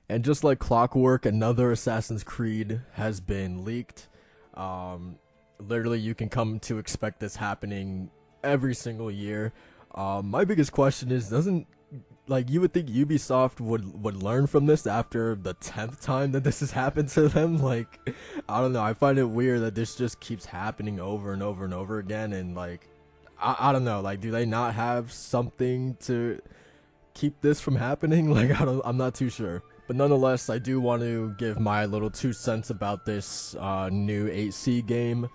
And just like clockwork, another Assassin's Creed has been leaked. Um, Literally, you can come to expect this happening every single year. My biggest question is, doesn't like you would think Ubisoft would learn from this after the 10th time that this has happened to them? Like, I don't know. I find it weird that this just keeps happening over and over and over again. And like, I don't know. Like, do they not have something to keep this from happening? Like, I'm not too sure. But nonetheless, I do want to give my little 2 cents about this new 8C game,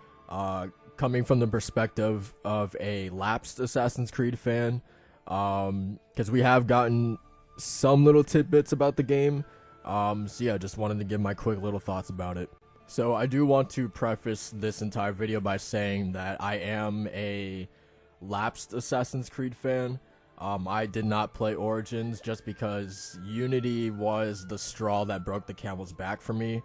coming from the perspective of a lapsed Assassin's Creed fan, because we have gotten some little tidbits about the game. So yeah, just wanted to give my quick little thoughts about it. So I do want to preface this entire video by saying that I am a lapsed Assassin's Creed fan. I did not play Origins just because Unity was the straw that broke the camel's back for me.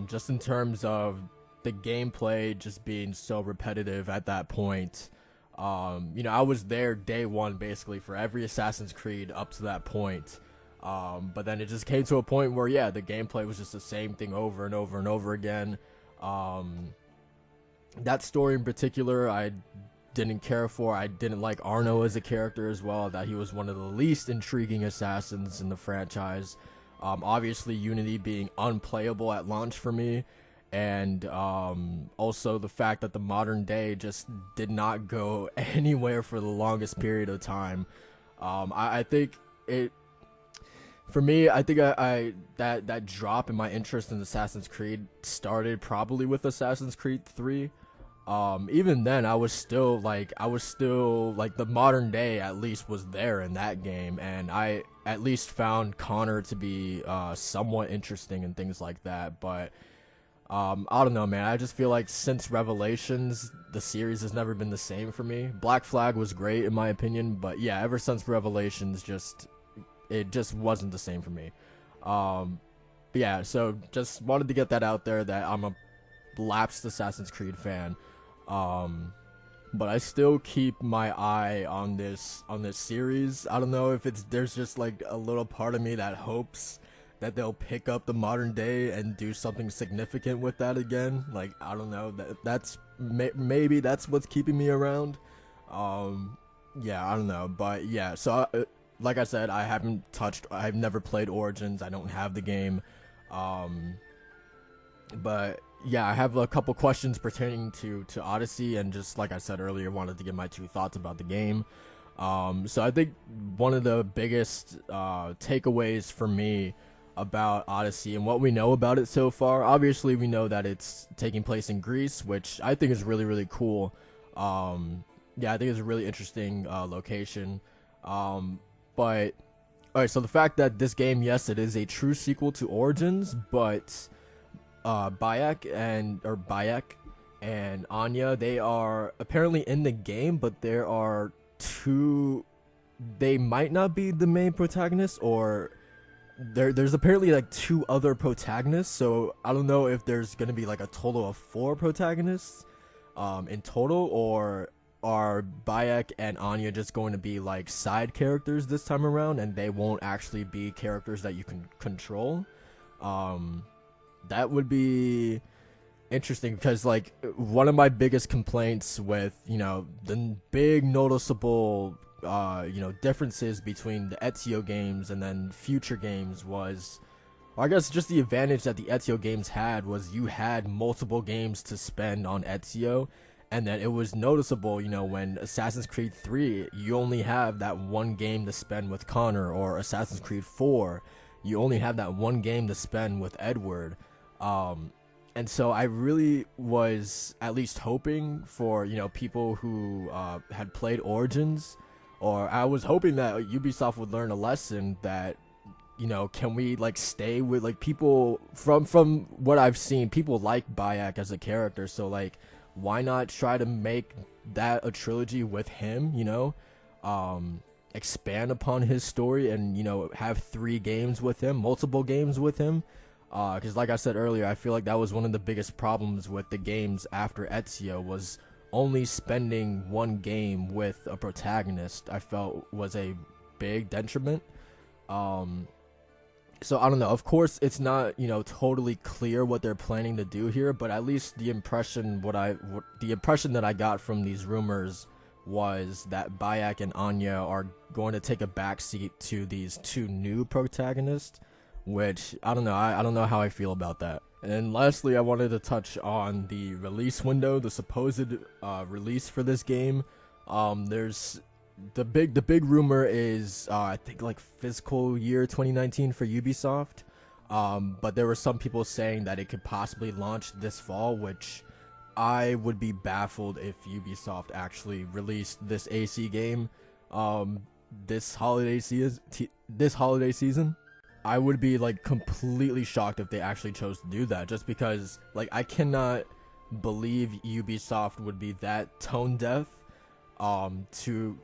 Just in terms of the gameplay just being so repetitive at that point. I was there day one basically for every Assassin's Creed up to that point. But then it just came to a point where, yeah, the gameplay was just the same thing over and over and over again. That story in particular, I didn't care for. I didn't like Arno as a character as well. That he was one of the least intriguing assassins in the franchise. Obviously, Unity being unplayable at launch for me, and also the fact that the modern day just did not go anywhere for the longest period of time. I think it. For me, I think that drop in my interest in Assassin's Creed started probably with Assassin's Creed 3. Even then, I was still like the modern day at least was there in that game, and I at least found Connor to be somewhat interesting and things like that. But I don't know, man. I just feel like since Revelations, the series has never been the same for me. Black Flag was great in my opinion, but yeah, ever since Revelations, it just wasn't the same for me. But yeah, so just wanted to get that out there that I'm a lapsed Assassin's Creed fan. But I still keep my eye on this series. I don't know if there's just like a little part of me that hopes that they'll pick up the modern day and do something significant with that again. Like, I don't know, maybe that's what's keeping me around. Yeah, I don't know, but yeah. So like I said, I've never played Origins. I don't have the game. But yeah, I have a couple questions pertaining to Odyssey, and just like I said earlier, wanted to give my 2 thoughts about the game. So I think one of the biggest takeaways for me about Odyssey and what we know about it so far, obviously we know that it's taking place in Greece, which I think is really, really cool. Yeah, I think it's a really interesting location. But alright, so the fact that this game, yes, it is a true sequel to Origins, but Bayek and Anya, they are apparently in the game, but there are two. They might not be the main protagonists, or there's apparently like 2 other protagonists. So I don't know if there's gonna be like a total of 4 protagonists, in total, or are Bayek and Anya just going to be like side characters this time around, and they won't actually be characters that you can control. That would be interesting, because like one of my biggest complaints with the big noticeable differences between the Ezio games and then future games was, or I guess just the advantage that the Ezio games had was you had multiple games to spend on Ezio, and that it was noticeable, when Assassin's Creed 3, you only have that one game to spend with Connor, or Assassin's Creed 4, you only have that one game to spend with Edward. And so I really was at least hoping for, people who had played Origins, or I was hoping that Ubisoft would learn a lesson that, can we like stay with like people from what I've seen, people like Bayek as a character, so like why not try to make that a trilogy with him, expand upon his story and, have 3 games with him, multiple games with him. Because like I said earlier, I feel like that was one of the biggest problems with the games after Ezio, was only spending one game with a protagonist. I felt was a big detriment. So I don't know. Of course, it's not, totally clear what they're planning to do here, but at least the impression that I got from these rumors was that Bayek and Anya are going to take a backseat to these two new protagonists, which I don't know. I don't know how I feel about that. And lastly, I wanted to touch on the release window, the supposed release for this game. There's the big rumor is I think like fiscal year 2019 for Ubisoft. But there were some people saying that it could possibly launch this fall, which I would be baffled if Ubisoft actually released this AC game this holiday season. I would be like completely shocked if they actually chose to do that, just because like I cannot believe Ubisoft would be that tone deaf to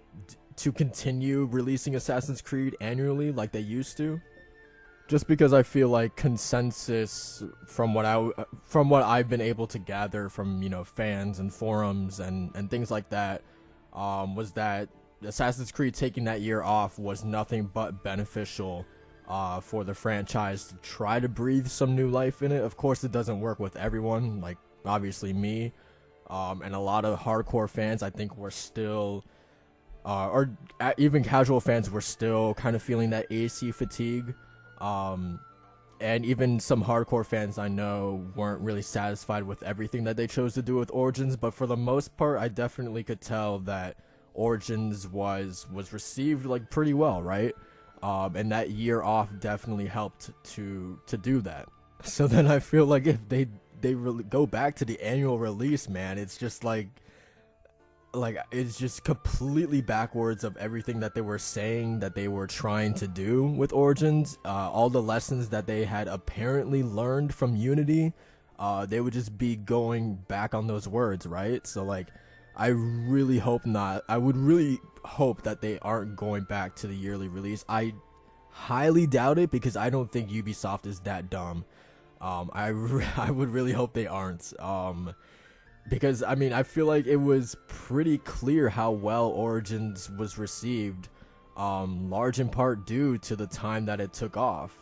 continue releasing Assassin's Creed annually like they used to. Just because I feel like consensus from what I've been able to gather from fans and forums and things like that was that Assassin's Creed taking that year off was nothing but beneficial for the franchise to try to breathe some new life in it. Of course, it doesn't work with everyone, like obviously me, and a lot of hardcore fans I think were still even casual fans were still kind of feeling that AC fatigue. And even some hardcore fans I know weren't really satisfied with everything that they chose to do with Origins, but for the most part, I definitely could tell that Origins was received like pretty well, right? And that year off definitely helped to do that. So then I feel like if they really go back to the annual release, man, it's just like it's just completely backwards of everything that they were saying that they were trying to do with Origins. All the lessons that they had apparently learned from Unity, they would just be going back on those words, right? So like I really hope not. I would really hope that they aren't going back to the yearly release. I highly doubt it, because I don't think Ubisoft is that dumb. I would really hope they aren't. Because I mean, I feel like it was pretty clear how well Origins was received, large in part due to the time that it took off.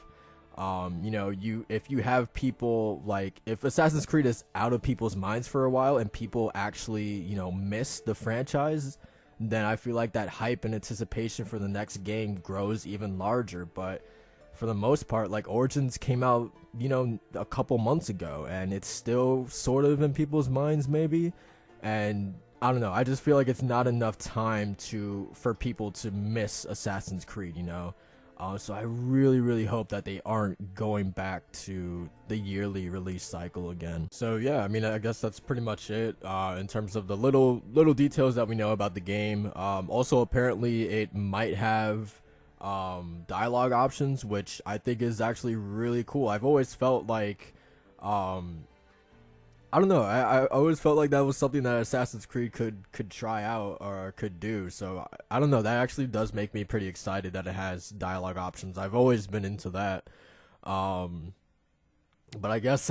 If you have people like, if Assassin's Creed is out of people's minds for a while and people actually, miss the franchise, then I feel like that hype and anticipation for the next game grows even larger. But for the most part, like Origins came out, a couple months ago, and it's still sort of in people's minds maybe. And I don't know, I just feel like it's not enough time for people to miss Assassin's Creed, So I really hope that they aren't going back to the yearly release cycle again. So yeah, I mean, I guess that's pretty much it in terms of the little details that we know about the game. Also, apparently it might have dialogue options, which I think is actually really cool. I've always felt like I don't know, I always felt like that was something that Assassin's Creed could try out or could do. So I don't know, that actually does make me pretty excited that it has dialogue options. I've always been into that. But I guess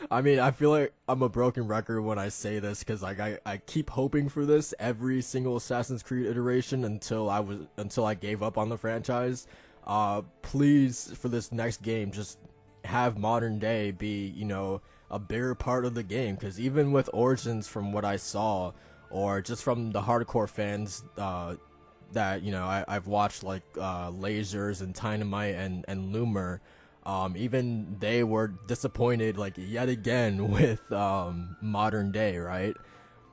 I mean, I feel like I'm a broken record when I say this, because like I keep hoping for this every single Assassin's Creed iteration until I gave up on the franchise. Please, for this next game, just have modern day be, a bigger part of the game, because even with Origins, from what I saw, or just from the hardcore fans that I've watched, like Lasers and Dynamite and Loomer, even they were disappointed, like yet again, with modern day, right?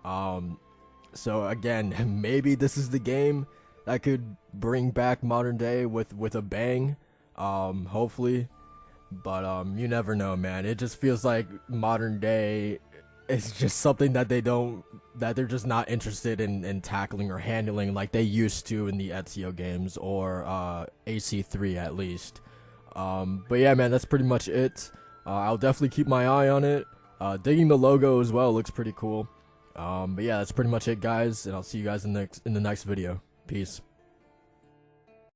So again, maybe this is the game that could bring back modern day with a bang, hopefully. But you never know, man. It just feels like modern day is just something that they're just not interested in tackling or handling like they used to in the Ezio games, or AC3 at least. But yeah, man, that's pretty much it. I'll definitely keep my eye on it. Digging the logo as well, looks pretty cool. But yeah, that's pretty much it, guys, and I'll see you guys in the next video. Peace.